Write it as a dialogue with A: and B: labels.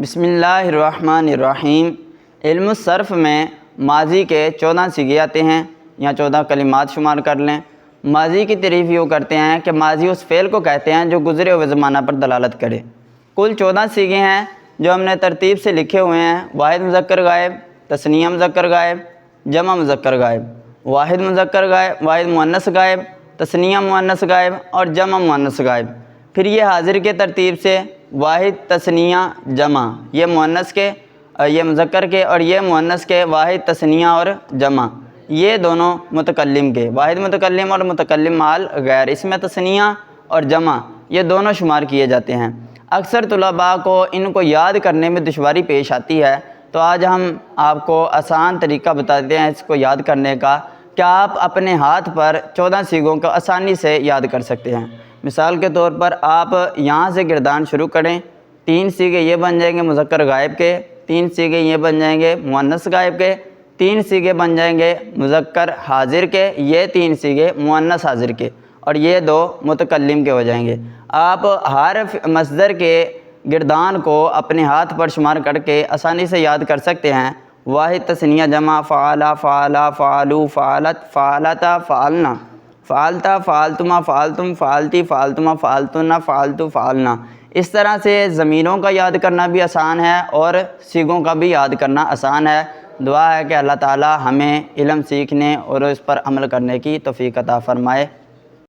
A: بسم اللہ الرحمن الرحیم۔ علم الصرف میں ماضی کے 14 صیغے آتے ہیں یا 14 کلمات شمار کر لیں۔ ماضی کی تعریف یوں کرتے ہیں کہ ماضی اس فعل کو کہتے ہیں جو گزرے ہوئے زمانہ پر دلالت کرے۔ کل 14 صیغے ہیں جو ہم نے ترتیب سے لکھے ہوئے ہیں: واحد مذکر غائب، تثنیہ مذکر غائب، جمع مذکر غائب، واحد مذکر غائب، واحد مؤنث غائب، تثنیہ مؤنث غائب اور جمع مؤنث غائب۔ پھر یہ حاضر کے ترتیب سے واحد، تثنیہ، جمع، یہ مؤنث کے، یہ مذکر کے، اور یہ مؤنث کے واحد، تثنیہ اور جمع، یہ دونوں متکلم کے، واحد متکلم اور متکلم مال غیر، اس میں تثنیہ اور جمع یہ دونوں شمار کیے جاتے ہیں۔ اکثر طلباء کو ان کو یاد کرنے میں دشواری پیش آتی ہے، تو آج ہم آپ کو آسان طریقہ بتاتے ہیں اس کو یاد کرنے کا کہ آپ اپنے ہاتھ پر 14 صیغوں کو آسانی سے یاد کر سکتے ہیں۔ مثال کے طور پر آپ یہاں سے گردان شروع کریں، 3 صیغے یہ بن جائیں گے مذکر غائب کے، 3 صیغے یہ بن جائیں گے مؤنث غائب کے، 3 صیغے بن جائیں گے مذکر حاضر کے، یہ 3 صیغے مؤنث حاضر کے، اور یہ 2 متکلم کے ہو جائیں گے۔ آپ ہر مصدر کے گردان کو اپنے ہاتھ پر شمار کر کے آسانی سے یاد کر سکتے ہیں۔ واحد، تثنیہ، جمع: فعل، فعلا، فعلوا، فعلت، فعلتا، فعلنا، فعلتا، فعلتما، فعلتم، فعلتی، فعلتما، فعلتن، فعلتو، فعلنا۔ اس طرح سے ضمیروں کا یاد کرنا بھی آسان ہے اور صیغوں کا بھی یاد کرنا آسان ہے۔ دعا ہے کہ اللہ تعالی ہمیں علم سیکھنے اور اس پر عمل کرنے کی توفیق عطا فرمائے۔